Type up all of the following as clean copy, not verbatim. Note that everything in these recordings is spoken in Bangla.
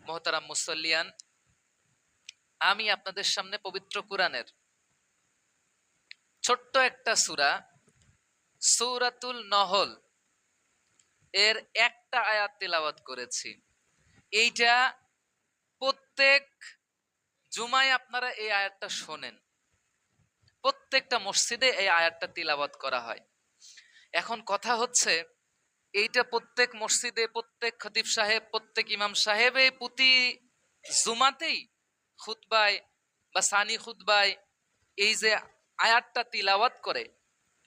মোহতারাম মুসল্লিয়ান, আমি আপনাদের সামনে পবিত্র কুরআনের ছোট্ট একটা সূরা, সূরাতুল নহল এর একটা আয়াত তিলাওয়াত করেছি। এইটা প্রত্যেক জুমায় আপনারা এই আয়াতটা শোনেন। প্রত্যেকটা মসজিদে এই আয়াতটা তিলাওয়াত করা হয়। এখন কথা হচ্ছে, এইটা প্রত্যেক মসজিদে, প্রত্যেক খতিব সাহেব, প্রত্যেক ইমাম সাহেব এই প্রতি জুমাতেই খুতবায় বা সানি খুতবায় এই যে আয়াতটা তিলাওয়াত করে,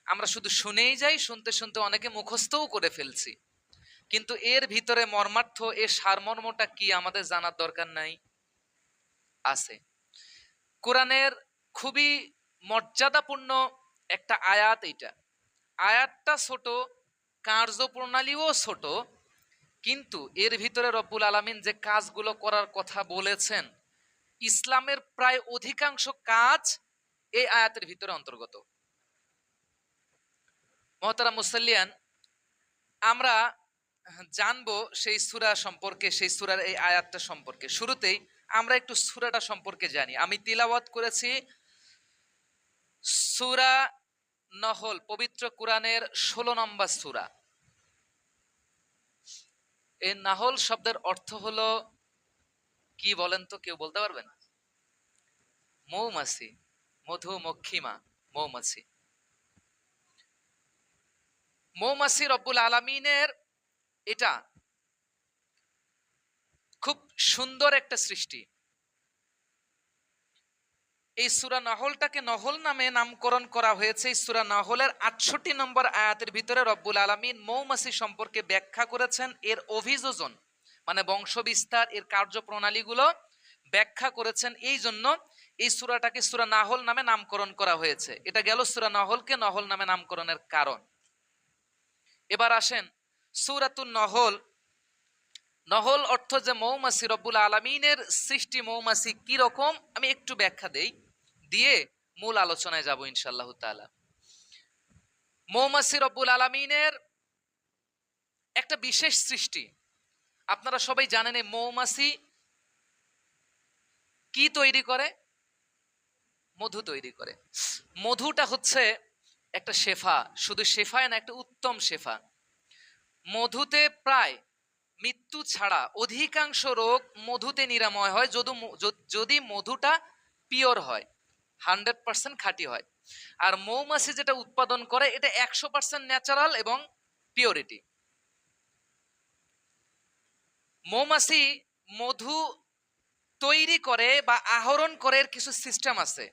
আমরা শুধু শুনেই যাই, শুনতে শুনতে অনেকে মুখস্থও করে ফেলছি, কিন্তু এর ভিতরে মর্মার্থ, এর সারমর্মটা কি আমাদের জানার দরকার নাই? আছে। কোরআনের খুবই মর্যাদাপূর্ণ একটা আয়াত এইটা। আয়াতটা ছোট, কার্যপ্রণালীও ছোট, কিন্তু এর ভিতরে রব্বুল আলামিন যে কাজগুলো করার কথা বলেছেন, ইসলামের প্রায় অধিকাংশ কাজ এই আয়াতের ভিতরে অন্তর্গত। মোহতারাম মুসাল্লিয়ান, আমরা জানবো সেই সূরা সম্পর্কে, সেই সূরার এই আয়াতটা সম্পর্কে। শুরুতেই আমরা একটু সূরাটা সম্পর্কে জানি। আমি তিলাওয়াত করেছি সূরা নহল, পবিত্র কুরআনের 16 নম্বর সূরা। এই নাহল শব্দের অর্থ হলো কি বলেন তো? কেউ বলতে পারবেন? মৌমাছি, মধুমক্ষিমা, মৌমাছি। মৌমাছি রব্বুল আলামিনের এটা খুব সুন্দর একটা সৃষ্টি। এই সূরা নহলটাকে নহল নামে নামকরণ করা হয়েছে। এই সূরা নহলের 68 নম্বর আয়াতের ভিতরে রব্বুল আলামিন মৌমাছি সম্পর্কে ব্যাখ্যা করেছেন, এর অভিযোজন মানে বংশবিস্তার, এর কার্যপ্রণালীগুলো ব্যাখ্যা করেছেন। এই জন্য এই সূরাটাকে সূরা নাহল নামে নামকরণ করা হয়েছে। এটা গেল সূরা নহলকে নহল নামে নামকরণের কারণ। এবার আসেন সূরাতুন নহল। নহল অর্থ যে মৌমাছি, রব্বুল আলামিনের সৃষ্টি মৌমাছি কি রকম আমি একটু ব্যাখ্যা দেই, দিয়ে মূল আলোচনায় যাব ইনশাআল্লাহ তাআলা। মৌমাছি রব্বুল আলামিনের একটা বিশেষ সৃষ্টি। আপনারা সবাই জানেন এই মৌমাছি কি তৈরি করে? মধু তৈরি করে। মধুটা হচ্ছে একটা শেফা, শুধু শেফায় না, একটা উত্তম শেফা। মধুতে প্রায় মৃত্যু ছাড়া অধিকাংশ রোগ মধুতে নিরাময় হয়, যদি মধুটা পিওর হয়, 100% খাঁটি হয়। আর মৌমাছি যেটা উৎপাদন করে এটা 100% ন্যাচারাল এবং পিওরিটি। মৌমাছি মধু তৈরি করে বা আহরণ করে কিছু সিস্টেম আছে।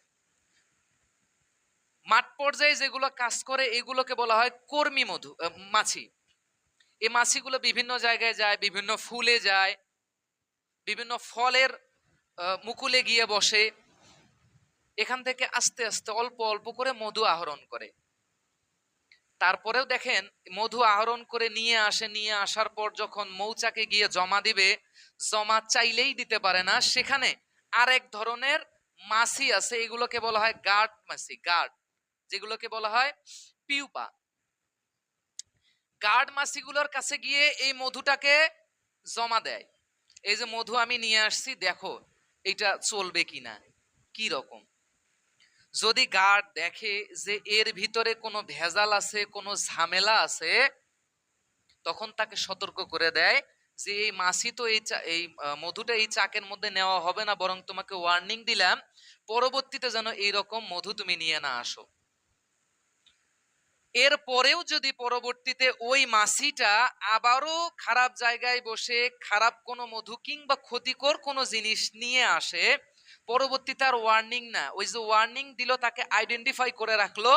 মাঠ পর্যায়ে যেগুলো কাজ করে এগুলোকে বলা হয় কর্মী মাছি। এই মাছিগুলো বিভিন্ন জায়গায় যায়, বিভিন্ন ফুলে যায়, বিভিন্ন ফলের মুকুলে গিয়ে বসে, এখান থেকে আস্তে আস্তে অল্প অল্প করে মধু আহরণ করে। তারপরেও দেখেন মধু আহরণ করে নিয়ে আসে, নিয়ে আসার পর যখন মৌচাকে গিয়ে জমা দিবে, জমা চাইলেই দিতে পারে না। সেখানে আরেক ধরনের মাছি আছে, এগুলোকে বলা হয় গার্ড মাছি, গার্ড, যেগুলোকে বলা হয় পিউপা। গার্ড মাছিগুলোর কাছে গিয়ে এই মধুটাকে জমা দেয়। এই যে মধু আমি নিয়ে আসছি, দেখো এটা চলবে কিনা, কি রকম। যদি গার্ড দেখে যে এর ভিতরে কোনো ভেজাল আছে, কোনো ঝামেলা আছে, তখন তাকে সতর্ক করে দেয় যে এই মাছি তো এই মধুটা এই চাকের মধ্যে নেওয়া হবে না, বরং তোমাকে ওয়ার্নিং দিলাম পরবর্তীতে যেন এইরকম মধু তুমি নিয়ে না আসো। এর পরেও যদি পরবর্তীতে ওই মাছিটা আবারও খারাপ জায়গায় বসে খারাপ কোনো মধু কিংবা ক্ষতিকর কোনো জিনিস নিয়ে আসে, পরবর্তীতে আর ওয়ার্নিং না, ওই যে ওয়ার্নিং দিল তাকে আইডেন্টিফাই করে রাখলো,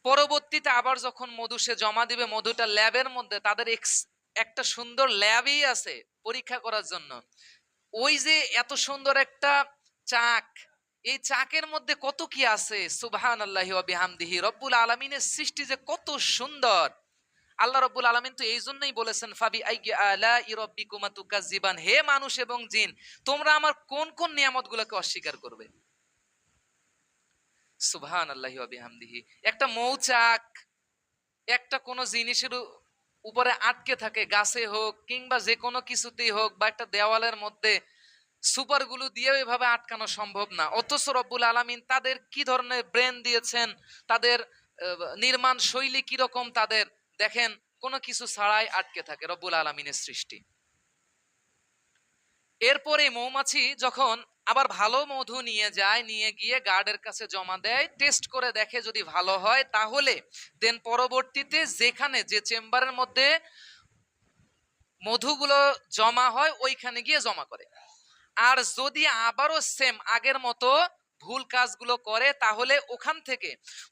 পরবর্তীতে আবার যখন মধু সে জমা দিবে, মধুটা ল্যাবের মধ্যে, তাদের একটা সুন্দর ল্যাবই আছে পরীক্ষা করার জন্য। ওই যে এত সুন্দর একটা চাক, এই চাকের মধ্যে কত কি আছে, সুবহানাল্লাহি ওয়া বিহামদিহি, রব্বুল আলামিনের সৃষ্টি যে কত সুন্দর। আল্লাহ রব্বুল আলামিন তো এই জন্যই বলেছেন ফাবি আইয়ি আলাই রাব্বিকুমা তুকাজ্জিবান, হে মানুষ এবং জিন, তোমরা আমার কোন কোন নিয়ামতগুলোকে অস্বীকার করবে। সুবহানাল্লাহি ওয়া বিহামদিহি। একটা মৌচাক একটা কোনো জিনিসের উপরে আটকে থাকে, গাছে হোক কিংবা যে কোনো কিছুতেই হোক, বা একটা দেওয়ালের মধ্যে সুপার গুলো দিয়েও এভাবে আটকানো সম্ভব না। অথচ রব্বুল আলামিন তাদের কি ধরনের ব্রেন দিয়েছেন, তাদের নির্মাণ শৈলী কিরকম, তাদের দেখেন কোনো কিছু ছাড়াই আটকে থাকে রব্বুল আলামিনের সৃষ্টি। এরপরে মৌমাছি যখন আবার ভালো মধু নিয়ে যায়, নিয়ে গিয়ে গার্ডের কাছে জমা দেয়, টেস্ট করে দেখে যদি ভালো হয়, তাহলে দেন পরবর্তীতে যেখানে যে চেম্বারের মধ্যে মধুগুলো জমা হয় ওইখানে গিয়ে জমা করে। আর যদি আবারও সেম আগের মতো ভুল কাজগুলো করে, তাহলে ওখান থেকে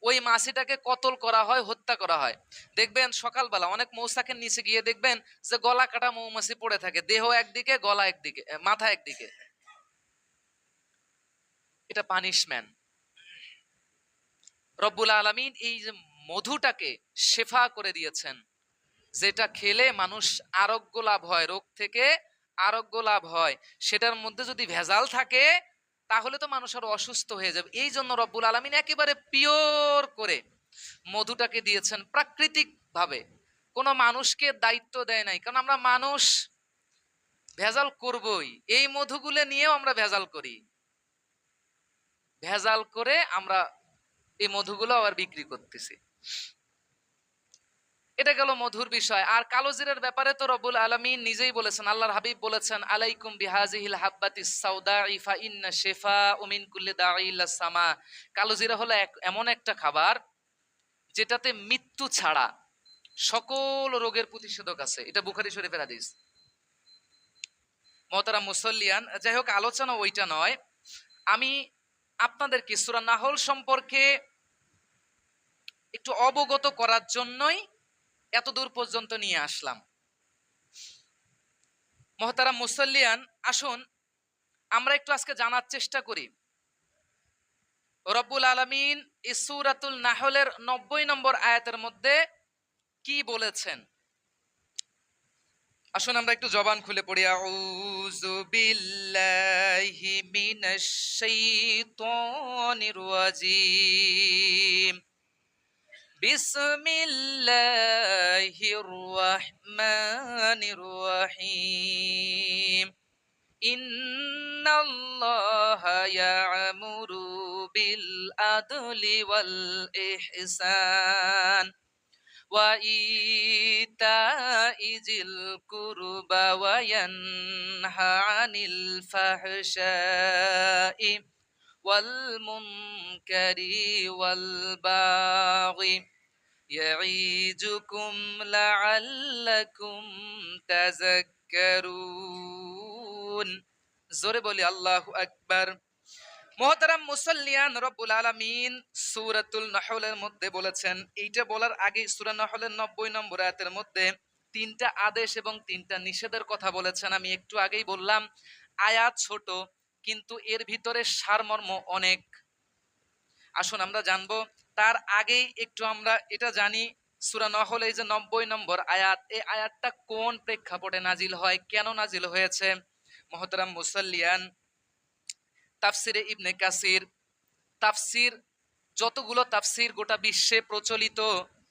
ওই মাছিটাকে কতল করা হয়, হত্যা করা হয়। দেখবেন সকালবেলা অনেক মৌচাকের নিচে গিয়ে দেখবেন যে গলা কাটা মৌমাছি পড়ে থাকে, দেহ একদিকে, গলা একদিকে, মাথা একদিকে। এটা পানিশমেন্ট। রব্বুল আলামিন এই যে মধুটাকে শেফা করে দিয়েছেন, যেটা খেলে মানুষ আরোগ্য লাভ হয়, রোগ থেকে আরোগ্য লাভ হয়। সেটার মধ্যে যদি ভেজাল থাকে তাহলে তো মানুষ আরো অসুস্থ হয়ে যাবে। এই জন্য রব্বুল আলামিন একেবারে পিওর করে মধুটাকে দিয়েছেন প্রাকৃতিক ভাবে। কোনো মানুষকে দায়িত্ব দেয় নাই, কারণ আমরা মানুষ ভেজাল করবই। এই মধুগুলো নিয়েও আমরা ভেজাল করি, ভেজাল করে আমরা এই মধুগুলো আবার বিক্রি করতেছি। এটা গেল মধুর বিষয়। আর কালোজিরার ব্যাপারে তো রব্বুল আলামিন নিজেই বলেছেন, আল্লাহর হাবিব বলেছেন, আলাইকুম বিহাজিহিল হাব্বাতিস সাউদাই ফা ইন্না শিফাউ মিন কুল্লি দাঈ ইল্লা সামা। কালোজিরা হলো এমন একটা খাবার যেটাতে মৃত্যু ছাড়া সকল রোগের প্রতিষেধক আছে। এটা বুখারী শরীফের হাদিস। মুহতারাম মুসল্লিয়ান, যাই হোক আলোচনা ওইটা নয়। আমি আপনাদেরকে সূরা নাহল সম্পর্কে একটু অবগত করার জন্যই এতদূর পর্যন্ত নিয়ে আসলাম। মুহতারাম মুসল্লিয়ান, আসুন আমরা একটু আজকে জানার চেষ্টা করি রব্বুল আলামিন এই সূরাতুল নাহলের 90 নম্বর আয়াতের মধ্যে কি বলেছেন। আসুন আমরা একটু জবান খুলে পড়ি। আউযু বিল্লাহি মিনাশ শাইতানির রাজিম। বিসমিল্লাহির রহমানির রহিম। ইন্নাল্লাহা ইয়া'মুরু বিল আদলি ওয়াল ইহসান ওয়া ইতা'i যিল কুরবা ওয়া ইয়ানহা আনিল ফাহশাই ওয়াল মুনকারি ওয়াল বাগি ইয়া'iজুকুম লা'আল্লাকুম তাযাক্কারুন। জোরে বলি আল্লাহু আকবার। মুহতারাম মুসল্লিয়ান, রব্বুল আলামিন সূরাতুল নাহলের মধ্যে বলেছেন, এইটা বলার আগে সূরা নাহলের 90 নম্বর আয়াতের মধ্যে 3টা আদেশ এবং 3টা নিষেধের কথা বলেছেন। আমি একটু আগেই বললাম আয়াত ছোট কিন্তু এর ভিতরে সারমর্ম অনেক। আসুন আমরা জানবো। তার আগেই একটু আমরা এটা জানি, সূরা নাহল এই যে 90 নম্বর আয়াত, এই আয়াতটা কোন প্রেক্ষাপটে নাজিল হয়, কেন নাজিল হয়েছে। মুহতারাম মুসল্লিয়ান, তাফসিরে ইবনে কাসির, তাফসির যতগুলো তাফসির গোটা বিশ্বে প্রচলিত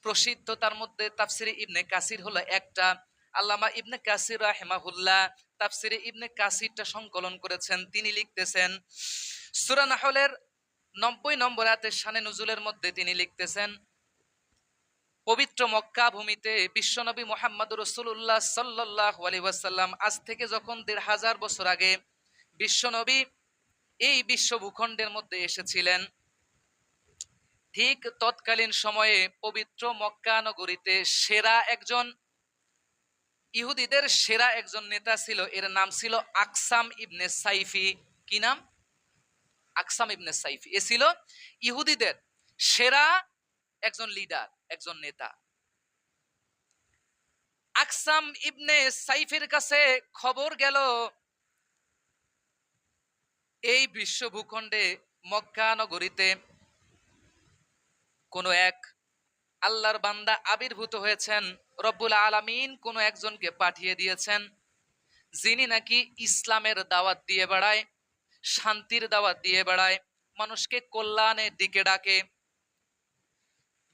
প্রসিদ্ধ, তার মধ্যে তাফসিরে ইবনে কাসির হলো একটা। আল্লামা ইবনে কাসির রাহিমাহুল্লাহ তাফসিরে ইবনে কাসিরটা সংকলন করেছেন। তিনি লিখতেছেন সূরা নাহলের 90 নম্বর আয়াতের শানে নুজুলের মধ্যে তিনি লিখতেছেন, পবিত্র মক্কা ভূমিতে বিশ্বনবী মুহাম্মদুর রাসূলুল্লাহ সাল্লাল্লাহু আলাইহি ওয়াসাল্লাম আজ থেকে যখন 1500 বছর আগে বিশ্বনবী এই বিশ্ব ভূখণ্ডের মধ্যে এসেছিলেন, ঠিক তৎকালীন সময়ে পবিত্র মক্কা নগরীতে ইহুদিদের সেরা একজন নেতা ছিল। এর নাম ছিল আকসাম ইবনে সাইফি। কি নাম? আকসাম ইবনে সাইফি। এ ছিল ইহুদিদের সেরা একজন লিডার, একজন নেতা। আকসাম ইবনে সাইফের কাছে খবর গেল এই বিশ্ব ভূখণ্ডে মক্কা নগরীতে কোন এক আল্লাহর বান্দা আবির্ভূত হয়েছেন। রব্বুল আলামিন কোন একজনকে পাঠিয়ে দিয়েছেন যিনি নাকি ইসলামের দাওয়াত দিয়ে বেড়ায়, শান্তির দাওয়াত দিয়ে বেড়ায়, মানুষকে কল্যাণের দিকে ডাকে।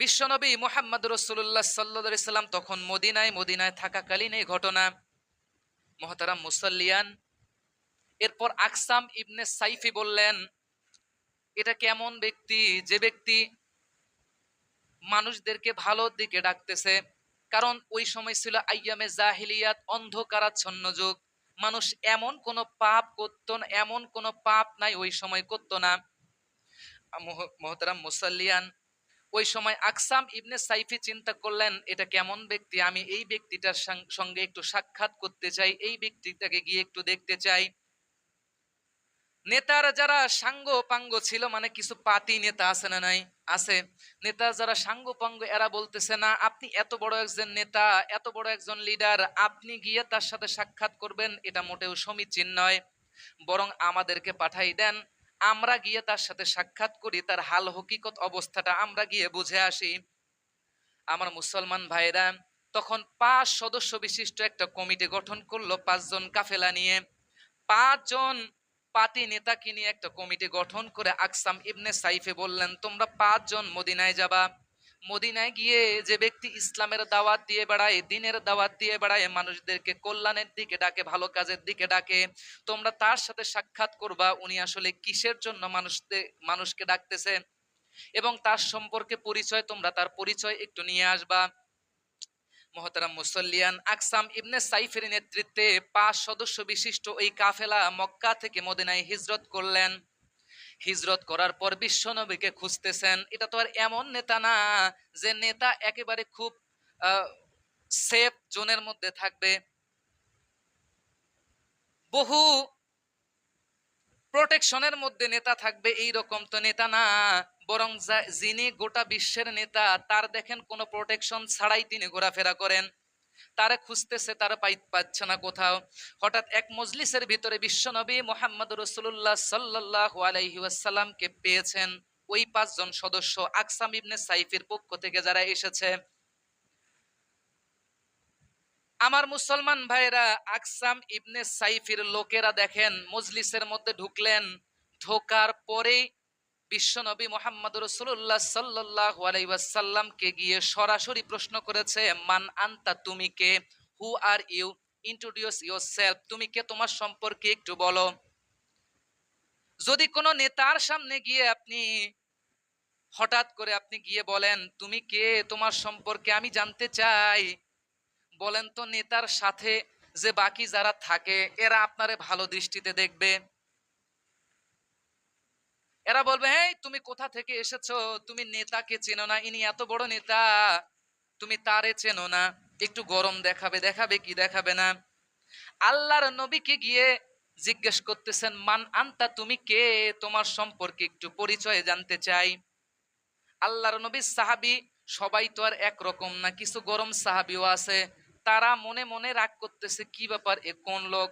বিশ্বনবী মুহাম্মদ রাসূলুল্লাহ সাল্লাল্লাহু আলাইহি সাল্লাম তখন মদিনায় থাকাকালীন এই ঘটনা। মুহতারাম মুসাল্লিয়ান, এরপর আকসাম ইবনে সাইফি বললেন, এটা কেমন ব্যক্তি যে ব্যক্তি মানুষদেরকে ভালোর দিকে ডাকতেছে। কারণ ওই সময় ছিল আইয়ামে জাহিলিয়াত, অন্ধকারাচ্ছন্ন যুগ। মানুষ এমন কোন পাপ করত না, এমন কোন পাপ নাই ওই সময় করত না। মুহতারাম মুসাল্লিয়ান, ওই সময় আকসাম ইবনে সাইফি চিন্তা করলেন, এটা কেমন ব্যক্তি, আমি এই ব্যক্তিটার সঙ্গে একটু সাক্ষাৎ করতে চাই, এই ব্যক্তিটাকে গিয়ে একটু দেখতে চাই। নেতার যারা সাঙ্গ পাঙ্গ ছিল, মানে কিছু পাতি নেতা আছে না নাই, আছে। নেতা যারা সাঙ্গ পাঙ্গ এরা বলতেছে, না আপনি এত বড় একজন নেতা, এত বড় একজন লিডার, আপনি গিয়ে তার সাথে সাক্ষাৎ করবেন এটা মোটেও সমীচীন নয়, বরং আমাদেরকে পাঠাই দেন, আমরা গিয়ে তার সাথে সাক্ষাৎ করি, তার হাল হকিকত অবস্থাটা আমরা গিয়ে বুঝে আসি। আমার মুসলমান ভাইরা তখন 5 সদস্য বিশিষ্ট একটা কমিটি গঠন করলো, 5 জন কাফেলা নিয়ে। 5 জন পাতি নেতাকে নিয়ে একটা কমিটি গঠন করে আকসাম ইবনে সাইফে বললেন, তোমরা 5 জন মদিনায় যাবা। মদিনায় গিয়ে যে ব্যক্তি ইসলামের দাওয়াত দিয়ে বেড়ায়, দ্বীনের দাওয়াত দিয়ে বেড়ায়, মানুষদেরকে কল্যাণের দিকে ডাকে, ভালো কাজের দিকে ডাকে, তোমরা তার সাথে সাক্ষাৎ করবা, উনি আসলে কিসের জন্য মানুষকে ডাকতেছে, এবং তার সম্পর্কে পরিচয়, তোমরা তার পরিচয় একটু নিয়ে আসবা। মুহতারাম মুসাল্লিয়ান, আকসাম ইবনে সাইফের নেতৃত্বে 5 সদস্য বিশিষ্ট ওই কাফেলা মক্কা থেকে মদিনায় হিজরত করলেন। হিজরত করার পর বিশ্বনবীকে খুঁজতেছেন। এটা তো আর এমন নেতা না যে নেতা একেবারে খুব সেফ জোনের মধ্যে থাকবে, বহু প্রোটেকশনের মধ্যে নেতা থাকবে, এই রকম তো নেতা না। বরং যিনি গোটা বিশ্বের নেতা, তার দেখেন কোনো প্রোটেকশন ছাড়াই তিনি ঘোরাফেরা করেন। তারে খুঁজতেছে, তারা পাচ্ছে না কোথাও। হঠাৎ এক মজলিসের ভিতরে বিশ্বনবী মুহাম্মদ রাসূলুল্লাহ সাল্লাল্লাহু আলাইহি ওয়াসাল্লামকে পেয়েছেন। ওই 5 জন সদস্য আকসাম ইবনে সাইফের পক্ষ থেকে যারা এসেছে। আমার মুসলমান ভাইরা, আকসাম ইবনে সাইফের লোকেরা দেখেন মজলিসের মধ্যে ঢুকলেন, ঢোকার পরেই বিশ্বনবী মুহাম্মদ রাসূলুল্লাহ সাল্লাল্লাহু আলাইহি ওয়াসাল্লামকে গিয়ে সরাসরি প্রশ্ন করেছে, মান আনতা, তুমি কে, হু আর ইউ, ইন্ট্রোডিউস ইয়োরসেলফ, তুমি কে, তোমার সম্পর্কে একটু বলো। যদি কোনো নেতার সামনে গিয়ে আপনি হঠাৎ করে আপনি গিয়ে বলেন, তুমি কে, তোমার সম্পর্কে আমি জানতে চাই, বলেন তো নেতার সাথে যে বাকি যারা থাকে এরা আপনারে ভালো দৃষ্টিতে দেখবে? এরা বলবে, হ্যাঁ তুমি কোথা থেকে এসেছো, তুমি নেতাকে চেনো না, ইনি এত বড় নেতা, তুমি তারে চেনো না, একটু গরম দেখাবে, দেখাবে কি দেখাবে না। আল্লাহর নবীকে গিয়ে জিজ্ঞেস করতেছেন, মান আনতা, তুমি কে, তোমার সম্পর্কে একটু পরিচয় জানতে চাই। আল্লাহর নবী সাহাবী সবাই তো আর একরকম না, কিছু গরম সাহাবীও আছে, তারা মনে মনে রাগ করতেছে, কি ব্যাপার, এ কোন লোক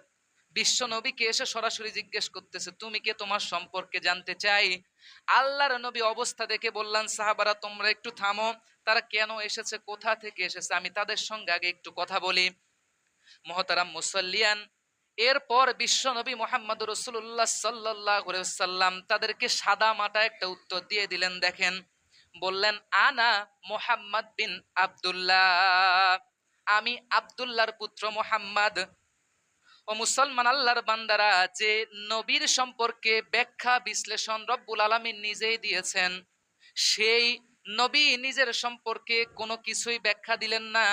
বিশ্ব নবীকে এসে সরাসরি জিজ্ঞেস করতেছে, তুমি কে, তোমার সম্পর্কে জানতে চাই। আল্লাহর নবী অবস্থা দেখে বললেন, সাহাবারা তোমরা একটু থামো, তারা কেন এসেছে, কোথা থেকে এসেছে, আমি তাদের সঙ্গে আগে একটু কথা বলি। মুহতারাম মুসাল্লিয়ান, এরপর বিশ্ব নবী মুহাম্মদ রাসূলুল্লাহ সাল্লাল্লাহু আলাইহি ওয়াসাল্লাম তাদেরকে সাদা মাটা একটা উত্তর দিয়ে দিলেন। দেখেন, বললেন, আনা মুহাম্মদ বিন আব্দুল্লাহ, আমি আব্দুল্লাহর পুত্র মুহাম্মদ। ও মুসলমান আল্লাহর বান্দারা, যে নবীর সম্পর্কে ব্যাখ্যা বিশ্লেষণ রব্বুল আলামিন নিজেই দিয়েছেন, সেই নবী নিজের সম্পর্কে কোনো কিছুই ব্যাখ্যা দিলেন না,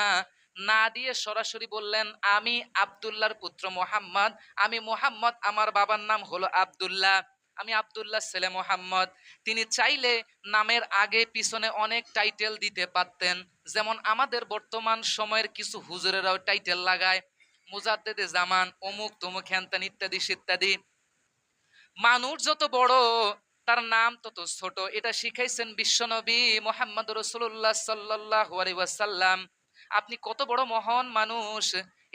না দিয়ে সরাসরি বললেন, আমি আব্দুল্লাহর পুত্র মুহাম্মদ, আমি মুহাম্মদ, আমার বাবার নাম হলো আব্দুল্লাহ, আমি আব্দুল্লাহ ছেলে মুহাম্মদ। তিনি চাইলে নামের আগে পিছনে অনেক টাইটেল দিতে পারতেন, যেমন আমাদের বর্তমান সময়ের কিছু হুজুরেরাও টাইটেল লাগায়, মুজাদ্দেদে জামান, অমুক তমুক, হ্যানত্যান ইত্যাদি ইত্যাদি। মানুষ যত বড় তার নাম তত ছোট, এটা শিখাইছেন বিশ্বনবী মুহাম্মদ রাসূলুল্লাহ সাল্লাল্লাহু আলাইহি ওয়াসাল্লাম। আপনি কত বড় মহান মানুষ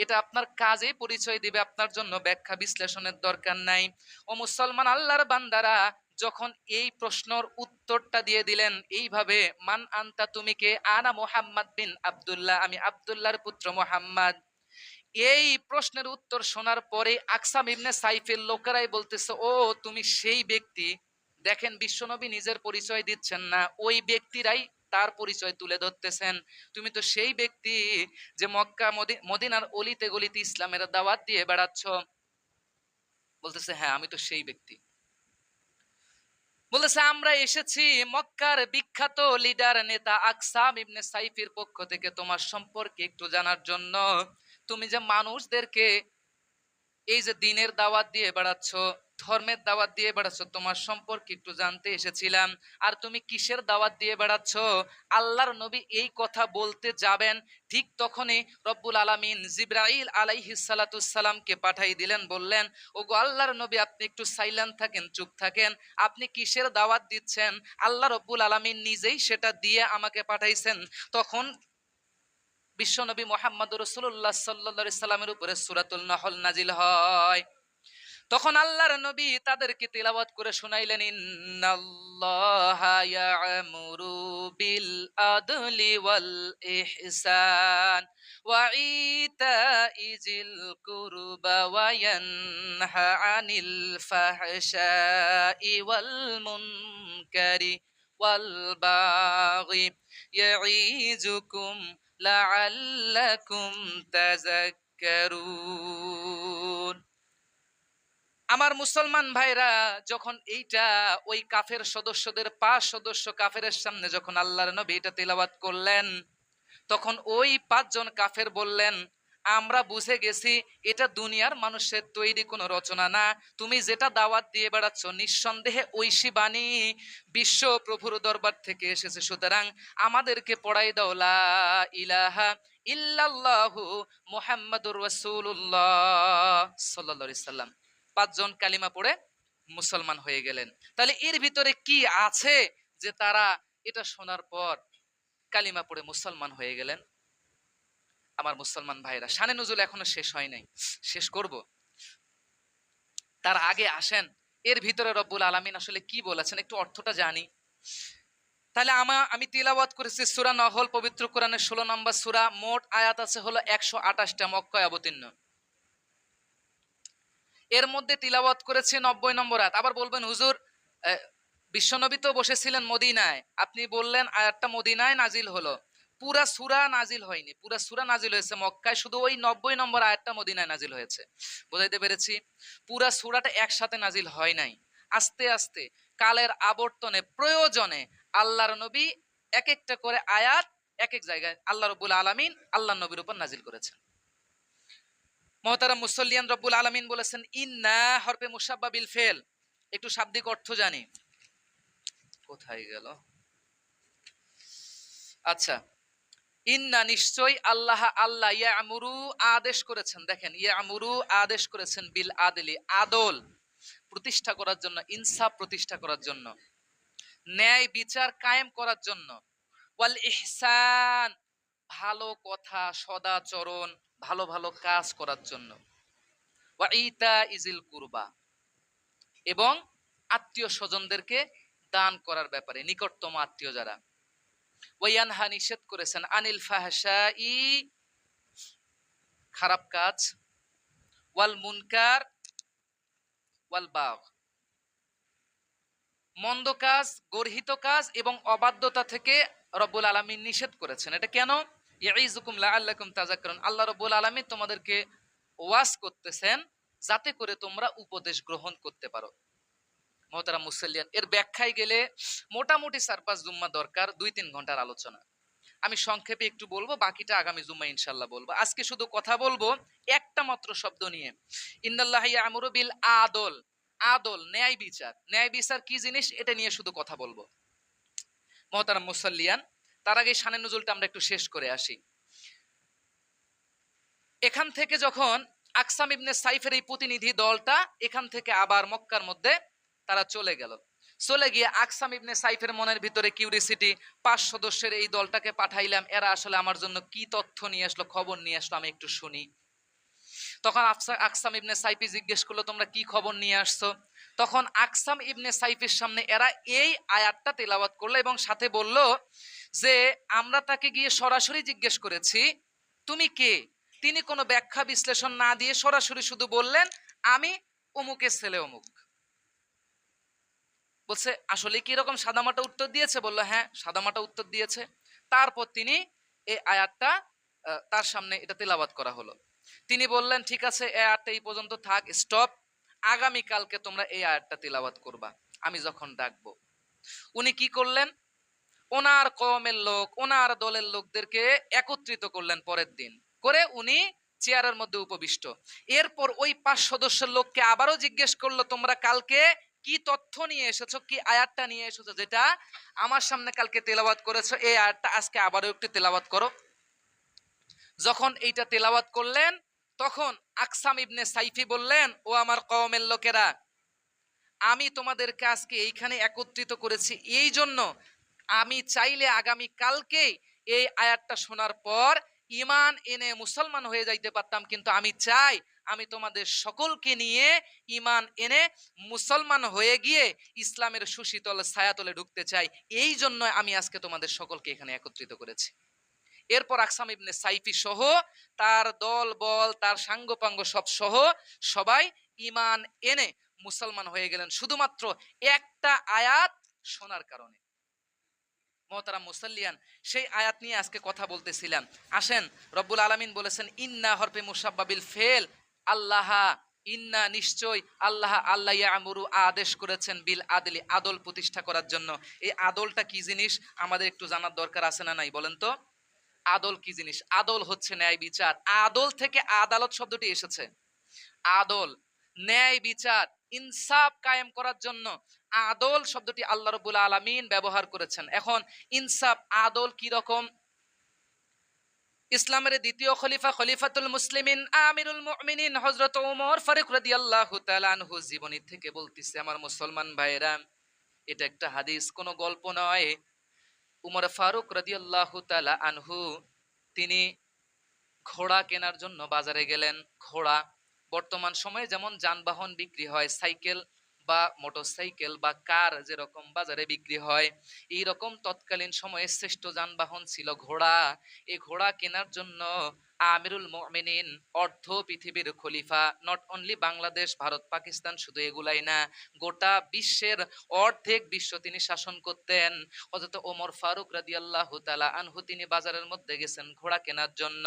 এটা আপনার কাজে পরিচয় দিবে, আপনার জন্য ব্যাখ্যা বিশ্লেষণের দরকার নাই। ও মুসলমান আল্লাহর বান্দারা, যখন এই প্রশ্নের উত্তরটা দিয়ে দিলেন এইভাবে, মান আনতা, তুমি কে, আনা মুহাম্মদ বিন আব্দুল্লাহ, আমি আব্দুল্লাহর পুত্র মুহাম্মদ। এই প্রশ্নের উত্তর শোনার পরে আকসাম ইবনে সাইফের লোকেরাই বলতেছে, ও তুমি সেই ব্যক্তি। দেখেন বিশ্বনবী নিজের পরিচয় দিচ্ছেন না, ওই ব্যক্তিরাই তার পরিচয় তুলে ধরতেছেন। তুমি তো সেই ব্যক্তি যে মক্কা মদিনার অলিতে গলিতে ইসলামের দাওয়াত দিয়ে বেড়াচ্ছ। বলতেছে হ্যাঁ আমি তো সেই ব্যক্তি। বলতেছে আমরা এসেছি মক্কার বিখ্যাত লিডার নেতা আকসাম ইবনে সাইফের পক্ষ থেকে তোমার সম্পর্কে একটু জানার জন্য। তুমি যে মানুষদেরকে এই যে দিনের দাওয়াত দিয়ে বেড়াচ্ছ, ধর্মের দাওয়াত দিয়ে বেড়াচ্ছ, তোমার সম্পর্কে একটু জানতে এসেছিলাম। আর তুমি কিসের দাওয়াত দিয়ে বেড়াচ্ছ? আল্লাহর নবী এই কথা বলতে যাবেন, ঠিক তখনই রব্বুল আলামিন জিবরাইল আলাইহিস সালাতুস সালামকে পাঠাই দিলেন, বললেন ওগো আল্লাহর নবী আপনি একটু সাইলেন্ট থাকেন, চুপ থাকেন। আপনি কিসের দাওয়াত দিচ্ছেন? আল্লাহ রব্বুল আলামিন নিজেই সেটা দিয়ে আমাকে পাঠাইছেন। তখন বিশ্বনবী মুহাম্মদুর রাসূলুল্লাহ সাল্লাল্লাহু আলাইহি সাল্লামের উপরে সূরাতুল নাহল নাজিল হয়। তখন আল্লাহর নবী তাদেরকে তিলাওয়াত করে শোনাইলেন, ইন্নাল্লাহা ইয়া'মুরু বিল আদলি ওয়াল ইহসান ওয়া ইতাইজিল কুরবা ওয়া ইয়ানহা আনিল ফাহশাই ওয়াল মুনকারি ওয়াল বাগি ইয়াইজুকুম লাআল্লাকুম তাযাক্কারুন। আমার মুসলমান ভাইরা, যখন এইটা ওই কাফের সদস্যদের 5 সদস্য কাফেরের সামনে যখন আল্লাহর নবী এটা তিলাওয়াত করলেন, তখন ওই 5 জন কাফের বললেন আমরা বুঝে গেছি এটা দুনিয়ার মানুষের তৈরি কোনো রচনা না। তুমি যেটা দাওয়াত দিয়ে বেড়াচ্ছ নিঃসন্দেহে ঐশী বাণী বিশ্ব প্রভুর দরবার থেকে এসেছে। সুতরাং আমাদেরকে পড়াই দাও লা ইলাহা ইল্লাল্লাহু মুহাম্মাদুর রাসূলুল্লাহ সাল্লাল্লাহু আলাইহি সাল্লাম। 5 জন কালিমা পড়ে মুসলমান হয়ে গেলেন। তাহলে এর ভিতরে কি আছে যে তারা এটা শোনার পর কালিমা পড়ে মুসলমান হয়ে গেলেন? আমার মুসলমান ভাইরা, শানে নুজুল এখনো শেষ হয় নাই, শেষ করব। তার আগে আসেন এর ভিতরে রব্বুল আলামিন আসলে কি বলেছেন একটু অর্থটা জানি। তাহলে আমি তিলাওয়াত করেছি সূরা নহল, পবিত্র কোরআনের 16 নম্বর সূরা। মোট আয়াত আছে হলো 128টা, মক্কায় অবতীর্ণ। এর মধ্যে তিলাওয়াত করেছি 90 নম্বর আয়াত। আবার বলবেন হুজুর বিশ্বনবী তো বসেছিলেন মদিনায়, আপনি বললেন আয়াতটা মদিনায় নাজিল হলো। পুরা সূরা নাজিল হয়নি, পুরা সূরা নাজিল হয়েছে মক্কায়, শুধু ওই 90 নম্বর আয়াতটা মদিনায় নাজিল হয়েছে। বুঝাইতে পেরেছি? পুরা সূরাটা একসাথে নাজিল হয় নাই। আস্তে আস্তে কালের আবর্তনে প্রয়োজনে আল্লাহর নবী এক একটা করে আয়াত এক এক জায়গায় আল্লাহ রাব্বুল আলামিন আল্লাহর নবীর উপর নাজিল করেছেন। মুহতারাম মুসল্লিয়ান, রব্বুল আলামিন বলেছেন ইন্না হরফে মুসাব্বা বিল ফেল। একটু শাব্দিক অর্থ জানি, কোথায় গেল? আচ্ছা, ইন্না নিশ্চয় আল্লাহ আল্লাহ ইয়ামুরু আদেশ করেছেন। দেখেন ইয়ামুরু আদেশ করেছেন বিল আদলি আদল প্রতিষ্ঠা করার জন্য, ইনসাফ প্রতিষ্ঠা করার জন্য, ন্যায় বিচার কায়েম করার জন্য, ওয়াল ইহসান ভালো কথা সদাচরণ ভালো ভালো কাজ করার জন্য, ওয়া ইতা ইজিল কুরবা এবং আত্মীয় স্বজনদেরকে দান করার ব্যাপারে, নিকটতম আত্মীয় যারা। ওয়ায়ানহা নিষেধ করেছেন আনিল ফাহশাই খারাপ কাজ, ওয়াল মুনকার ওয়াল বাগ মন্দ কাজ, গর্হিত কাজ এবং অবাধ্যতা থেকে রব্বুল আলামিন নিষেধ করেছেন। এটা কেন? ইয়াইজুকুম লাআল্লাকুম তাযাক্কারুন। আল্লাহ রব্বুল আলামিন তোমাদেরকে ওয়াজ করতেছেন যাতে করে তোমরা উপদেশ গ্রহণ করতে পারো। মুহতারাম মুসল্লিয়ান, এর ব্যাখ্যায় গেলে মোটামুটি 4-5 জুম্মা দরকার, 2-3 ঘন্টার আলোচনা। আমি সংক্ষেপে একটু বলবো, বাকিটা আগামী জুম্মা ইনশাআল্লাহ বলবো। আজকে শুধু কথা বলবো একটা মাত্র শব্দ নিয়ে, ইন্নাল্লাহা ইয়ামুরু বিল আদল। আদল ন্যায় বিচার, ন্যায় বিচার কি জিনিস এটা নিয়ে শুধু কথা বলবো। মুহতারাম মুসল্লিয়ান, তার আগে শানে নুজুলটা আমরা একটু শেষ করে আসি। এখান থেকে যখন আকসাম ইবনে সাইফের এই প্রতিনিধি দলটা এখান থেকে আবার মক্কার মধ্যে তারা চলে গেল, চলে গিয়ে আকসাম ইবনে সাইফের মনের ভিতরে কিউরিসিটি, 5 সদস্যের এই দলটাকে পাঠাইলাম, এরা আসলে আমার জন্য কি তথ্য নিয়ে আসলো, খবর নিয়ে আসলো, আমি একটু শুনি। তখন আকসাম ইবনে সাইফি জিজ্ঞেস করলো তোমরা কি খবর নিয়ে আসছো? তখন আকসাম ইবনে সাইফের সামনে এরা এই আয়াতটা তেলাওয়াত করলো এবং সাথে বলল যে আমরা তাকে গিয়ে সরাসরি জিজ্ঞেস করেছি তুমি কে। তিনি কোনো ব্যাখ্যা বিশ্লেষণ না দিয়ে সরাসরি শুধু বললেন আমি অমুকের ছেলে অমুক। বলছে আসলে কি এরকম সাদামাটা উত্তর দিয়েছে? বললো হ্যাঁ সাদামাটা উত্তর দিয়েছে। তারপর তিনি এই আয়াতটা তার সামনে এটা তেলাওয়াত করা হলো। তিনি বললেন ঠিক আছে এই আয়াতটা এই পর্যন্ত থাক, স্টপ, আগামী কালকে তোমরা এই আয়াতটা তেলাওয়াত করবা আমি যখন ডাকবো। উনি কি করলেন, ওনার কওমের লোক ওনার দলের লোকদেরকে একত্রিত করলেন পরের দিন, করে উনি চেয়ারের মধ্যে উপবিষ্ট। এরপর ওই 5 সদস্যের লোককে আবারও জিজ্ঞেস করলো তোমরা কালকে কি তথ্য নিয়ে এসেছো, কি আয়াতটা নিয়ে এসেছো যেটা আমার সামনে কালকে তেলাওয়াত করেছো, এই আয়াতটা আজকে আবারও একটু তেলাওয়াত করো। যখন এইটা তেলাওয়াত করলেন তখন আকসাম ইবনে সাইফি বললেন ও আমার কওমের লোকেরা, আমি তোমাদেরকে আজকে এইখানে একত্রিত করেছি এই জন্য আমি চাইলে আগামী কালকে এই আয়াতটা শোনার পর ঈমান এনে মুসলমান হয়ে যাইতে পারতাম, কিন্তু আমি চাই আমি তোমাদের সকলকে নিয়ে ঈমান এনে মুসলমান হয়ে গিয়ে ইসলামের সুশীতল ছায়াতলে ঢুকতে চাই, এই জন্য আমি আজকে তোমাদের সকলকে এখানে একত্রিত করেছি। এরপর আকসাম ইবনে সাইফি সহ তার দল বল তার সাঙ্গপাঙ্গ সব সহ সবাই ঈমান এনে মুসলমান হয়ে গেলেন শুধুমাত্র একটা আয়াত শোনার কারণে। মোহতারাম মুসাল্লিয়ান, সেই আয়াত নিয়ে আজকে কথা বলতেছিলাম। আসেন, রব্বুল আলামিন বলেছেন ইন্না হরফে মুসাব্বাবিল ফেল, আল্লাহ ইন্না নিশ্চয় আল্লাহ আল্লাহ ইয়ামুরু আদেশ করেছেন বিল আদলি আদল প্রতিষ্ঠা করার জন্য। এই আদলটা কি জিনিস আমাদের একটু জানার দরকার আছে না নাই বলেন তো? আদল কি জিনিস? আদল হচ্ছে ন্যায় বিচার। আদল থেকে আদালত শব্দটি এসেছে। আদল, ন্যায় বিচার, ইনসাফ কায়েম করার জন্য আদল শব্দটি আল্লাহ রাব্বুল আলামিন ব্যবহার করেছেন। এখন ইনসাফ আদল কি রকম? ইসলামের দ্বিতীয় খলিফা খলিফাতুল মুসলিমিন আমিরুল মুমিনিন হযরত ওমর ফারুক রাদিয়াল্লাহু তাআলা আনহু জীবনী থেকে বলতেছে আমার মুসলমান ভাইরা, এটা একটা হাদিস, কোনো গল্প নয়। উমর ফারুক রাদিয়াল্লাহু তাআলা আনহু তিনি ঘোড়া কেনার জন্য বাজারে গেলেন। ঘোড়া বর্তমান সময়ে যেমন যানবাহন বিক্রি হয়, সাইকেল বা মোটরসাইকেল বা কার যেরকম বাজারে বিক্রি হয়, এই রকম তৎকালীন সময়ে শ্রেষ্ঠ যানবাহন ছিল ঘোড়া। এই ঘোড়া কেনার জন্য আমিরুল মুমিনিন অর্ধ পৃথিবীর খলিফা, নট অনলি বাংলাদেশ ভারত পাকিস্তান শুধু এগুলাই না, গোটা বিশ্বের অর্ধেক বিশ্ব তিনি শাসন করতেন। হযরত ওমর ফারুক রাদিয়াল্লাহু তাআলা আনহু তিনি বাজারের মধ্যে গেছেন ঘোড়া কেনার জন্য।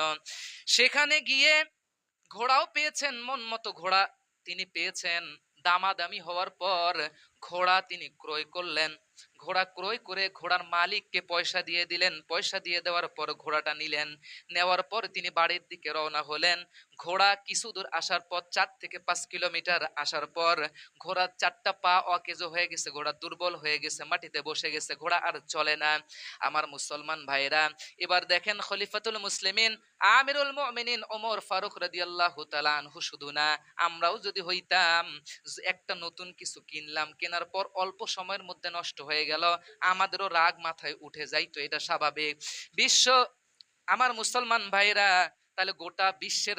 সেখানে গিয়ে ঘোড়াও পেয়েছেন, মন মতো ঘোড়া তিনি পেয়েছেন। দামাদামি হওয়ার পর ঘোড়া তিনি ক্রয় করলেন। ঘোড়া ক্রয় করে ঘোড়ার মালিককে পয়সা দিয়ে দিলেন। পয়সা দিয়ে দেওয়ার পর ঘোড়াটা নিলেন। নেওয়ার পর তিনি বাড়ির দিকে রওনা হলেন। ঘোড়া কিছু দূর আসার পর 4 থেকে 5 কিলোমিটার আসার পর ঘোড়ার 4টা পা অকেজো হয়ে গেছে, ঘোড়া দুর্বল হয়ে গেছে, মাটিতে বসে গেছে, ঘোড়া আর চলে না। আমার মুসলমান ভাইরা, এবার দেখেন খলিফাতুল মুসলিমিন আমিরুল মুমিনিন ওমর ফারুক রাদিয়াল্লাহু তাআলা আনহু শুধু না, আমরাও যদি হইতাম একটা নতুন কিছু কিনলাম, কেনার পর অল্প সময়ের মধ্যে নষ্ট হয়ে গেল, আমাদেরও রাগ মাথায় উঠে যাইতো, এটা স্বাভাবিক। বিশ্ব আমার মুসলমান ভাইরা, তাহলে গোটা বিশ্বের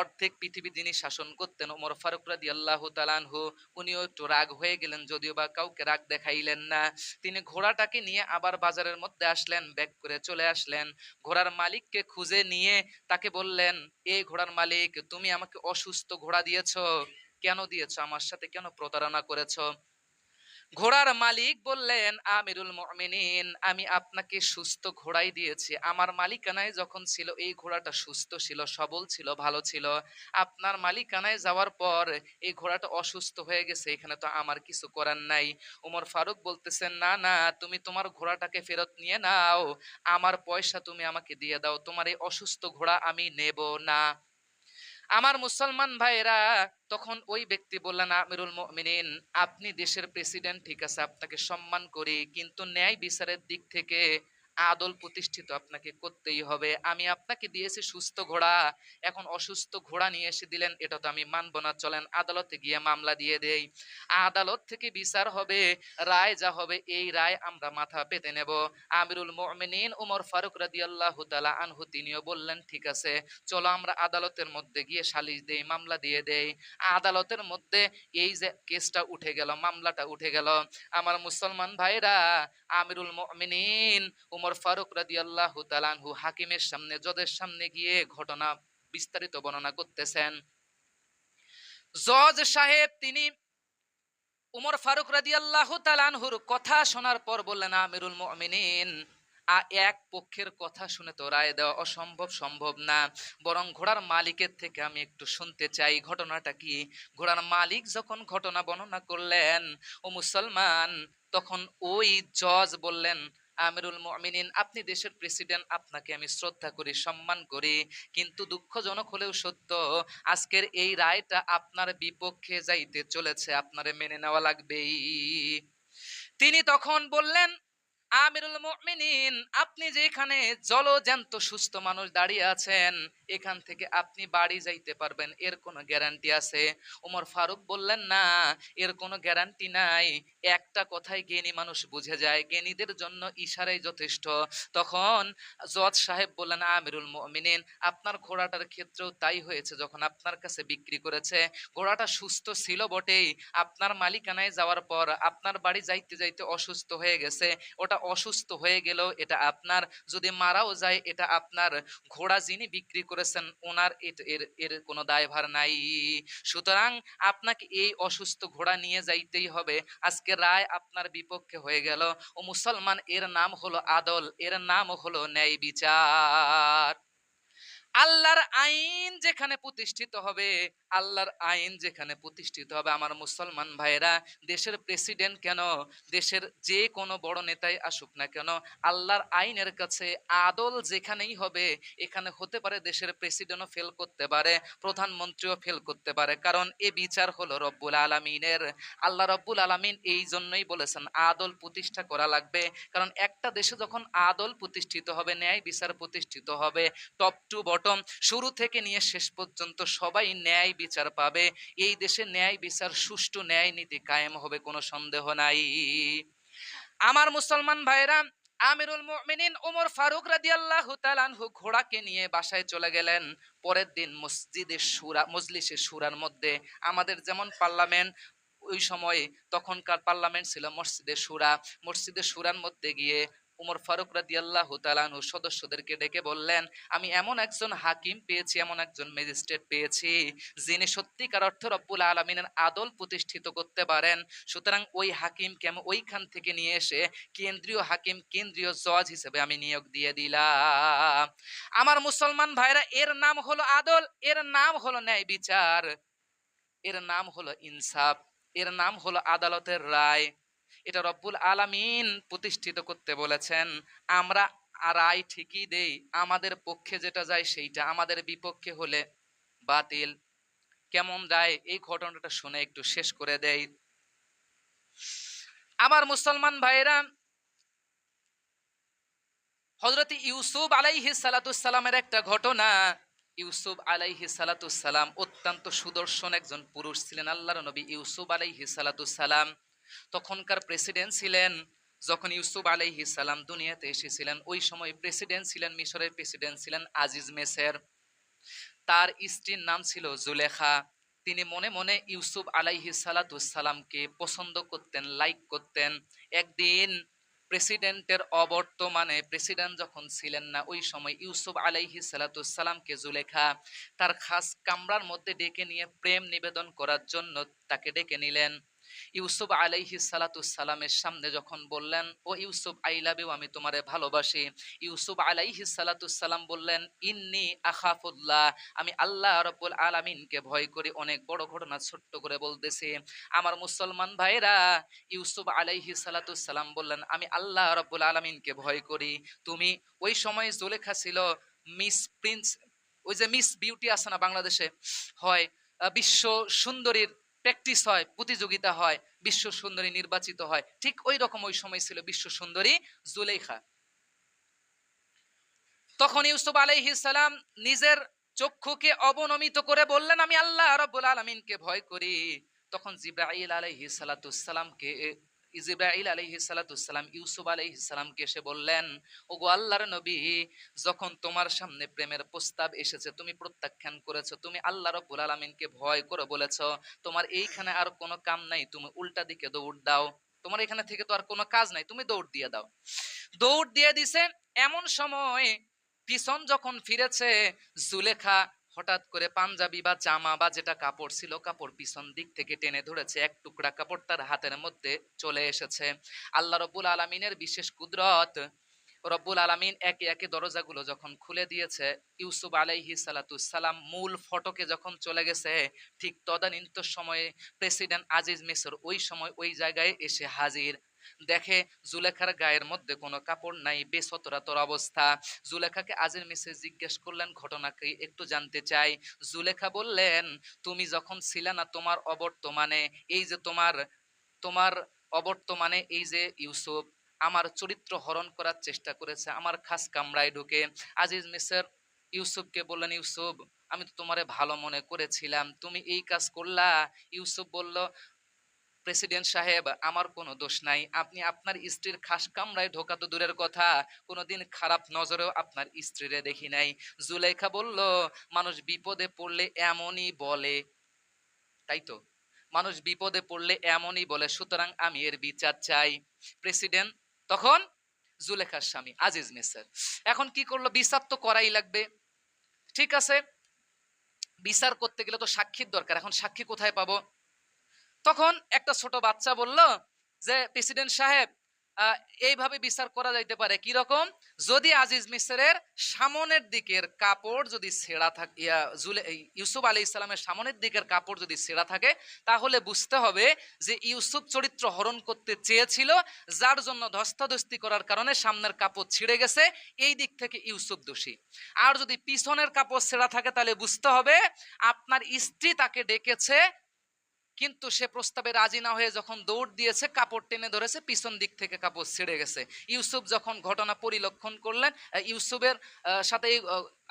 অর্ধেক পৃথিবী যিনি শাসন করতেন ওমর ফারুক রাদিয়াল্লাহু তাআলা আনহু, উনিও একটু রাগ হয়ে গেলেন, যদিও বা কাউকে রাগ দেখাইলেন না। তিনি ঘোড়াটাকে নিয়ে আবার বাজারের মধ্যে আসলেন, ব্যাক করে চলে আসলেন। ঘোড়ার মালিককে খুঁজে নিয়ে তাকে বললেন, এই ঘোড়ার মালিক তুমি আমাকে অসুস্থ ঘোড়া দিয়েছো, কেন দিয়েছো? আমার সাথে কেন প্রতারণা করেছো? ঘোড়ার মালিক বললেন, আমিরুল মুমিনিন আমি আপনাকে সুস্থ ঘোড়াই দিয়েছি। আমার মালিকানায় যখন ছিল এই ঘোড়াটা সুস্থ ছিল, সবল ছিল, ভালো ছিল। আপনার মালিকানায় যাওয়ার পর এই ঘোড়াটা অসুস্থ হয়ে গেছে, এখানে তো আমার কিছু করার নাই। ওমর ফারুক বলতেছেন না না, তুমি তোমার ঘোড়াটাকে ফেরত নিয়ে নাও, আমার পয়সা তুমি আমাকে দিয়ে দাও, তোমার এই অসুস্থ ঘোড়া আমি নেব না। আমার মুসলমান ভাইরা, তখন ওই ব্যক্তি বললেন, আমিরুল মুমিনিন আপনি দেশের প্রেসিডেন্ট, ঠিক আছে আপনাকে সম্মান করি, কিন্তু ন্যায় বিচারের দিক থেকে আদল প্রতিষ্ঠিত আপনাকে করতেই হবে। আমি আপনাকে দিয়েছি সুস্থ ঘোড়া, এখন অসুস্থ ঘোড়া নিয়ে এসে দিলেন, এটা তো আমি মানব না। চলেন আদালতে গিয়ে মামলা দিয়ে দেই, আদালত থেকে বিচার হবে, রায় যা হবে এই রায় আমরা মাথা পেতে নেব। আমিরুল মুমিনিন ওমর ফারুক রাদিয়াল্লাহু তাআলা আনহু তিনিও বললেন ঠিক আছে, চলো আমরা আদালতের মধ্যে গিয়ে সালিশ দেই, মামলা দিয়ে দেই। আদালতের মধ্যে এই যে কেসটা উঠে গেল, মামলাটা উঠে গেল। আমার মুসলমান ভাইরা, আমিরুল মুমিনিন ওমর ফারুক রাদিয়াল্লাহু তাআলা আনহু হাকিমের সামনে, জজের সামনে গিয়ে ঘটনা বিস্তারিত বর্ণনা করতেছেন। জজ সাহেব তিনি উমর ফারুক রাদিয়াল্লাহু তাআলা আনহুর কথা শোনার পর বললেন, আমিরুল মুমিনিন, এক পক্ষের কথা শুনে তো রায় দেওয়া অসম্ভব সম্ভব না, বরং ঘোড়ার মালিকের থেকে আমি একটু শুনতে চাই ঘটনাটা কি। ঘোড়ার মালিক যখন ঘটনা বর্ণনা করলেন, ও মুসলমান, তখন ওই জজ বললেন, আমিরুল মুমিনিন, আপনি দেশের প্রেসিডেন্ট, আপনাকে আমি শ্রদ্ধা করি, সম্মান করি, কিন্তু দুঃখজনক হলেও সত্য, আজকের এই রায়টা আপনার বিপক্ষে যাইতে চলেছে, আপনারে মেনে নেওয়া লাগবেই। তিনি তখন বললেন, আমিরুল মুমিনিন, আপনি যে এখানে জলজ্যান্ত সুস্থ মানুষ দাঁড়িয়ে আছেন, এখান থেকে আপনি বাড়ি যাইতে পারবেন, এর কোনো গ্যারান্টি আছে? ওমর ফারুক বললেন, না, এর কোনো গ্যারান্টি নাই। একটা কথাই জ্ঞানী মানুষ বুঝে যায়, জ্ঞানীদের জন্য ইশারাই যথেষ্ট। তখন জজ সাহেব বললেন, আমিরুল মুমিনিন, আপনার ঘোড়াটার ক্ষেত্রেও তাই হয়েছে, যখন আপনার কাছে বিক্রি করেছে, ঘোড়াটা সুস্থ ছিল বটেই, আপনার মালিকানায় যাওয়ার পর আপনার বাড়ি যাইতে যাইতে অসুস্থ হয়ে গেছে, ওটা অসুস্থ হয়ে গেলেও এটা আপনার, যদি মারাও যায় এটা আপনার। ঘোড়া যিনি বিক্রি করেছেন ওনার এর এর কোনো দায়ভার নাই। সুতরাং আপনাকে এই অসুস্থ ঘোড়া নিয়ে যাইতেই হবে। আজকে রায় আপনার বিপক্ষে হয়ে গেল। ও মুসলমান, এর নাম হলো আদল, এর নাম হলো ন্যায় বিচার। আল্লাহর আইন যেখানে প্রতিষ্ঠিত হবে, আল্লাহর আইন যেখানে প্রতিষ্ঠিত হবে, আমার মুসলমান ভাইরা, দেশের প্রেসিডেন্ট কেন, দেশের যে কোনো বড় নেতাই আসুক না কেন, আল্লাহর আইনের কাছে আদল যেখানেই হবে, এখানে হতে পারে দেশের প্রেসিডেন্টও ফেল করতে পারে, প্রধানমন্ত্রীও ফেল করতে পারে, কারণ এ বিচার হলো রব্বুল আলামিনের। আল্লাহ রব্বুল আলামিন এই জন্যই বলেছেন আদল প্রতিষ্ঠা করা লাগবে, কারণ একটা দেশে যখন আদল প্রতিষ্ঠিত হবে, ন্যায় বিচার প্রতিষ্ঠিত হবে, টপ টু বটম, শুরু থেকে নিয়ে শেষ পর্যন্ত সবাই ন্যায় বিচার পাবে, এই দেশে ন্যায় বিচার, সুষ্ঠু ন্যায় নীতি কায়েম হবে, কোনো সন্দেহ নাই। আমার মুসলমান ভাইরা, আমিরুল মুমিনিন ওমর ফারুক রাদিয়াল্লাহু তাআলা আনহু ঘোড়াকে নিয়ে বাসায় চলে গেলেন। পরের দিন মসজিদে শুরা, মজলিসে শুরার মধ্যে, আমাদের যেমন পার্লামেন্ট ওই সময়, তখনকার পার্লামেন্ট ছিল মসজিদে শুরা, মসজিদে শুরার মধ্যে গিয়ে উমর ফারুক রাদিয়াল্লাহু তাআলা আনহু সদস্যদেরকে ডেকে বললেন, আমি এমন একজন হাকিম পেয়েছি, এমন একজন ম্যাজিস্ট্রেট পেয়েছি, যিনি সত্যিকার অর্থে রব্বুল আলামিনের আদল প্রতিষ্ঠিত করতে পারেন। সুতরাং ওই হাকিমকে আমি ওইখান থেকে নিয়ে এসে কেন্দ্রীয় হাকিম, কেন্দ্রীয় জজ হিসেবে আমি নিয়োগ দিয়ে দিলাম। আমার মুসলমান ভাইরা, এর নাম হলো আদল, এর নাম হলো ন্যায় বিচার, এর নাম হলো ইনসাফ, এর নাম হলো আদালতের রায়। এটা রব্বুল আলামিন প্রতিষ্ঠিত করতে বলেছেন। আমরা রায় ঠিকই দেই, আমাদের পক্ষে যেটা যায় সেইটা, আমাদের বিপক্ষে হলে বাতিল। কেমন রায়, এই ঘটনাটা শুনে একটু শেষ করে দেই। আমার মুসলমান ভাইরা, হযরত ইউসুফ আলাইহিস সালাতুস সালামের একটা ঘটনা। ইউসুফ আলাইহিস সালাতুস সালাম অত্যন্ত সুদর্শন একজন পুরুষ ছিলেন। আল্লাহর নবী ইউসুফ আলাইহিস সালাতুস সালাম তখনকার প্রেসিডেন্ট ছিলেন। যখন ইউসুফ আলাইহিস সালাম দুনিয়াতে এসেছিলেন, ওই সময় প্রেসিডেন্ট ছিলেন, মিশরের প্রেসিডেন্ট ছিলেন আজিজ মেসের। তার স্ত্রীর নাম ছিল জুলেখা। তিনি মনে মনে ইউসুফ আলাইহিস সালাতুস সালামকে পছন্দ করতেন, লাইক করতেন। একদিন প্রেসিডেন্টের অবর্তমানে, প্রেসিডেন্ট যখন ছিলেন না, ওই সময় ইউসুফ আলাইহিস সালাতুস সালামকে জুলেখা তার খাস কামরার মধ্যে ডেকে নিয়ে প্রেম নিবেদন করার জন্য তাকে ডেকে নিলেন। ইউসুফ আলাইহিস সালাতুস সালামের সামনে যখন বললেন, ও ইউসুফ, আই লাভ ইউ, আমি তোমারে ভালোবাসি, ইউসুফ আলাইহিস সালাতুস সালাম বললেন, ইন্নী আখাফুল্লাহ, আমি আল্লাহ রাব্বুল আলামিনকে ভয় করি। অনেক বড় ঘটনা ছোট্ট করে বলতেছি। আমার মুসলমান ভাইরা, ইউসুফ আলাইহিস সালাতুস সালাম বললেন, আমি আল্লাহ রাব্বুল আলামিনকে ভয় করি। তুমি, ওই সময় জুলেখা ছিল মিস প্রিন্স, ওই যে মিস বিউটি আছে না বাংলাদেশে হয়, বিশ্ব সুন্দরীর প্র্যাকটিস হয়, প্রতিযোগিতা হয়, বিশ্ব সুন্দরী নির্বাচিত হয়, ঠিক ওই রকম ওই সময় ছিল বিশ্ব সুন্দরী জুলেখা। তখন ইউসুফ আলাইহিস সালাম নিজের চক্ষুকে অবনমিত করে বললেন, আমি আল্লাহ রাব্বুল আলামিনকে ভয় করি। তখন জিবরাইল আলাইহিস সালাতুস সালামকে, জিবরাইল আলাইহিস সালাতুস সালাম ইউসুফ আলাইহিস সালামকে এসে বললেন, ওগো আল্লাহর নবী, যখন তোমার সামনে প্রেমের প্রস্তাব এসেছে, তুমি প্রত্যাখ্যান করেছো, তুমি আল্লাহ রাব্বুল আলামিনকে ভয় করে বলেছো, তোমার এইখানে আর কোনো কাম নাই, তুমি উল্টা দিকে দৌড় দাও, তোমার এখানে থেকে তো আর কোনো কাজ নাই, তুমি দৌড় দিয়ে দাও। দৌড় দিয়ে দিছে। এমন সময় পিছন যখন ফিরেছে, জুলেখা হঠাৎ করে পাঞ্জাবি বা জামা বা যেটা কাপড় ছিল, কাপড় পিছন দিক থেকে টেনে ধরেছে, এক টুকরা কাপড় তার হাতের মধ্যে চলে এসেছে। আল্লাহ রব্বুল আলমিনের বিশেষ কুদরত, রব্বুল আলামিন একে একে দরজাগুলো যখন খুলে দিয়েছে, ইউসুফ আলাইহিস সালাম মূল ফটকে যখন চলে গেছে, ঠিক তদানীন্ত সময়ে প্রেসিডেন্ট আজিজ মিসর ওই সময় ওই জায়গায় এসে হাজির। দেখে জুলেখার গায়ের মধ্যে কোনো কাপড় নাই, বেসতরাতর অবস্থা। জুলেখাকে আজিজ মিসর জিজ্ঞেস করলেন ঘটনাকে একটু জানতে চাই। জুলেখা বললেন, তুমি যখন ছিলে না তোমার অবর্তমানে, এই যে তোমার তোমার অবর্তমানে এই যে ইউসুফ আমার চরিত্র হরণ করার চেষ্টা করেছে, আমার খাস কামরায় ঢুকে। আজিজ মিসর ইউসুফকে বললেন, ইউসুফ আমি তো তোমারে ভালো মনে করেছিলাম, তুমি এই কাজ করলা। ইউসুফ বলল, প্রেসিডেন্ট সাহেব আমার কোনো দোষ নাই, আপনি আপনার স্ত্রীর খাস কামরায় ঢোকা তো দূরের কথা, কোনোদিন খারাপ নজরেও আপনার স্ত্রীরে দেখি নাই। জুলেখা বলল, মানুষ বিপদে পড়লে এমনই বলে, তাই তো, মানুষ বিপদে পড়লে এমনই বলে, সুতরাং আমি এর বিচার চাই। প্রেসিডেন্ট তখন জুলেখার স্বামী আজিজ মিসর এখন কি করলো, বিচার তো করাই লাগবে। ঠিক আছে, বিচার করতে গেলে তো সাক্ষীর দরকার, এখন সাক্ষী কোথায় পাবো? তখন একটা ছোট বাচ্চা বলল যে প্রেসিডেন্ট সাহেব, এইভাবে বিচার করা যাইতে পারে, কি রকম? যদি আজিজ মিসরের সামনের দিকের কাপড় যদি ছেঁড়া থাকে, ইউসুফ আলী ইসলামের সামনের দিকের কাপড় যদি ছেঁড়া থাকে, তাহলে বুঝতে হবে যে ইউসুফ চরিত্র হরণ করতে চেয়েছিল, যার জন্য ধস্তাধস্তি করার কারণে সামনের কাপড় ছিঁড়ে গেছে, এই দিক থেকে ইউসুফ দোষী। আর যদি পিছনের কাপড় ছেঁড়া থাকে, তাহলে বুঝতে হবে আপনার স্ত্রী তাকে ডেকেছে, কিন্তু সে প্রস্তাবে রাজি না হয়ে যখন দৌড় দিয়েছে, কাপড় টেনে ধরেছে, পিছন দিক থেকে কাপড় ছিঁড়ে গেছে। ইউসুফ যখন ঘটনা পরিলক্ষণ করলেন, ইউসুফের সাথে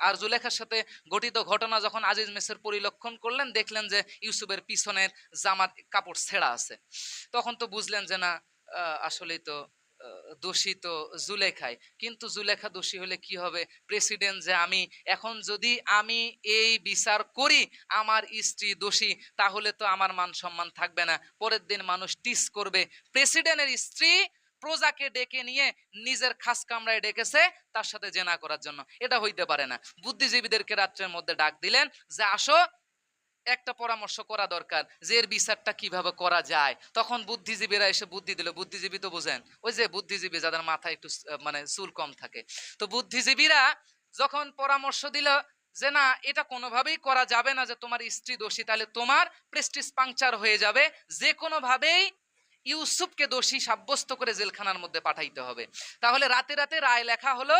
আর জুলেখার সাথে গঠিত ঘটনা যখন আজিজ মিসর পরিলক্ষণ করলেন, দেখলেন যে ইউসুফের পিছনের জামার কাপড় ছেঁড়া আছে। তখন তো বুঝলেন যে না, আসলেই তো দোষী তো জুলেখায়। কিন্তু জুলেখা দোষী হলে কি হবে? প্রেসিডেন্ট যে আমি, এখন যদি আমি এই বিচার করি আমার স্ত্রী দোষী, তাহলে তো আমার মান সম্মান থাকবে না, পরের দিন মানুষ টিস করবে। প্রেসিডেন্টের স্ত্রী প্রজাকে ডেকে নিয়ে নিজের খাস কামরায় ডেকেছে তার সাথে জেনা করার জন্য, এটা হইতে পারে না। বুদ্ধিজীবীদেরকে রাত্রের মধ্যে ডাক দিলেন যে আসো, একটা পরামর্শ করা দরকার যে এর বিচারটা কিভাবে করা যায়। তখন বুদ্ধিজীবীরা এসে বুদ্ধি দিল। বুদ্ধিজীবী তো বুঝেন, ওই যে বুদ্ধিজীবী যাদের মাথায় একটু মানে চুল কম থাকে, তো বুদ্ধিজীবীরা যখন পরামর্শ দিল যে না, এটা কোনোভাবেই করা যাবে না যে তোমার স্ত্রী দোষী, তাহলে তোমার প্রেস্টিজ পাংচার হয়ে যাবে, যে কোনোভাবেই ইউসুফকে দোষী সাব্যস্ত করে জেলখানার মধ্যে পাঠাইতে হবে। তাহলে রাতে রাতে রায় লেখা হলো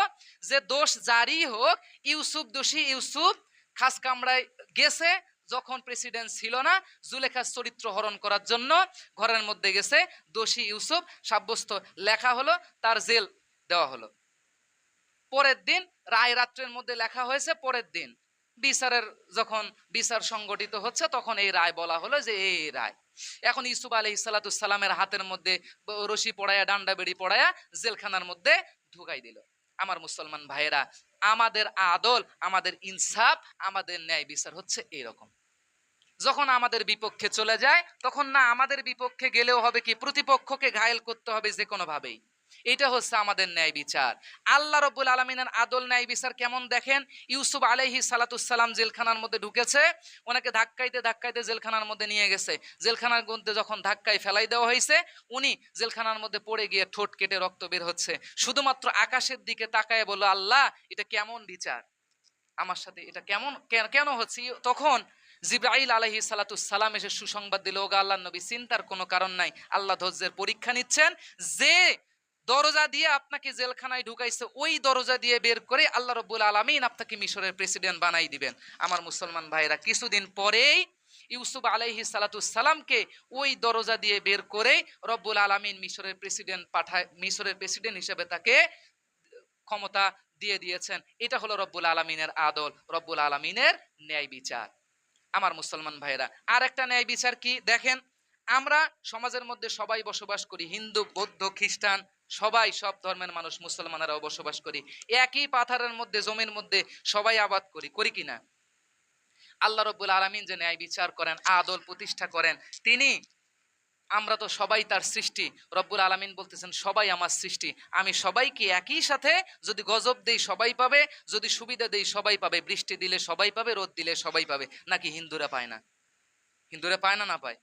যে দোষ জারি হোক, ইউসুফ দোষী। ইউসুফ খাস কামরায় গেছে যখন প্রেসিডেন্ট ছিল না, জুলেখার চরিত্র হরণ করার জন্য ঘরের মধ্যে গেছে, দোষী ইউসুফ সাব্যস্ত লেখা হলো, তার জেল দেওয়া হলো। পরের দিন রায় রাত্রের মধ্যে লেখা হয়েছে, পরের দিন বিচারের যখন বিচার সংগঠিত হচ্ছে, তখন এই রায় বলা হলো যে এই রায়। এখন ইউসুফ আলাইহিস সালামের হাতের মধ্যে রশি পড়ায়া, ডান্ডা বেড়ি পড়ায়া জেলখানার মধ্যে ঢুকাই দিল। আমার মুসলমান ভাইয়েরা, আমাদের আদল, আমাদের ইনসাফ, আমাদের ন্যায় বিচার হচ্ছে এরকম। যখন আমাদের বিপক্ষে চলে যায়, তখন না আমাদের বিপক্ষে গেলেও হবে কি, প্রতিপক্ষকে ঘায়েল করতে হবে যে কোনো ভাবেই। এটা হচ্ছে আমাদের ন্যায় বিচার। আল্লাহ রাব্বুল আলামিনের আদল ন্যায় বিচার কেমন দেখেন। ইউসুফ আলাইহিস সালাম জেলখানার মধ্যে ঢুকেছে, ওনাকে ধাক্কাইতে ধাক্কাইতে জেলখানার মধ্যে নিয়ে গেছে। জেলখানার মধ্যে যখন ধাক্কায় ফেলাই দেওয়া হয়েছে, উনি জেলখানার মধ্যে পড়ে গিয়ে ঠোঁট কেটে রক্ত বের হচ্ছে। শুধুমাত্র আকাশের দিকে তাকায় বলল, আল্লাহ এটা কেমন বিচার, আমার সাথে এটা কেমন কেন হচ্ছে? তখন জিবরাইল আলাইহিস সালাম এসে সুসংবাদ দিল, ওগো আল্লাহর নবী, চিন্তার কোনো কারণ নাই, আল্লাহ ধৈর্যের পরীক্ষা নিচ্ছেন। যে দরজা দিয়ে আপনাকে জেলখানায় ঢুকাইছে, ওই দরজা দিয়ে বের করে আল্লাহ রাব্বুল আলামিন আপনাকে মিশরের প্রেসিডেন্ট বানাই দিবেন। আমার মুসলমান ভাইরা, কিছুদিন পরেই ইউসুফ আলাইহিস সালামকে ওই দরজা দিয়ে বের করে রব্বুল আলামিন মিশরের প্রেসিডেন্ট পাঠায়, মিশরের প্রেসিডেন্ট হিসেবে তাকে ক্ষমতা দিয়ে দিয়েছেন। এটা হলো রব্বুল আলামিনের আদল, রব্বুল আলামিনের ন্যায় বিচার। আমার মুসলমান ভাইরা, আর একটা ন্যায় বিচার কি দেখেন, আমরা সমাজের মধ্যে সবাই বসবাস করি, হিন্দু, বৌদ্ধ, খ্রিস্টান, সবাই, সব ধর্মের মানুষ, মুসলমানেরাও বসবাস করি। একই পাথারের মধ্যে, জমির মধ্যে সবাই আবাদ করি, করি কিনা? আল্লাহ রব্বুল আলামিন যে ন্যায় বিচার করেন, আদল প্রতিষ্ঠা করেন, তিনি আমরা তো সবাই তার সৃষ্টি। রব্বুল আলামিন বলতেছেন সবাই আমার সৃষ্টি, আমি সবাইকে একই সাথে যদি গজব দেই সবাই পাবে, যদি সুবিধা দেই সবাই পাবে, বৃষ্টি দিলে সবাই পাবে, রোদ দিলে সবাই পাবে। নাকি হিন্দুরা পায় না? হিন্দুরা পায় না, না পায়?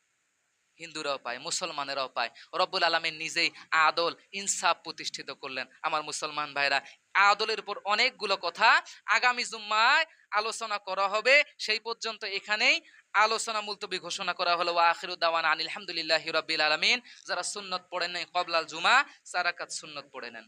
হিন্দুরাও পায়, মুসলমানেরাও পায়। রব্বুল আলামিন নিজেই আদল ইনসাফ প্রতিষ্ঠিত করলেন। আমার মুসলমান ভাইরা, আদলের উপর অনেকগুলো কথা আগামী জুম্মায় আলোচনা করা হবে। সেই পর্যন্ত এখানেই আলোচনা মুলতবি ঘোষণা করা হলো। ওয়া আখিরু দাওয়ানা আনিল হামদুলিল্লাহি রাব্বিল আলামিন। যারা সুন্নত পড়েন নাই ক্বাবলাল জুমা, 4 রাকাত সুন্নত পড়ে নেন।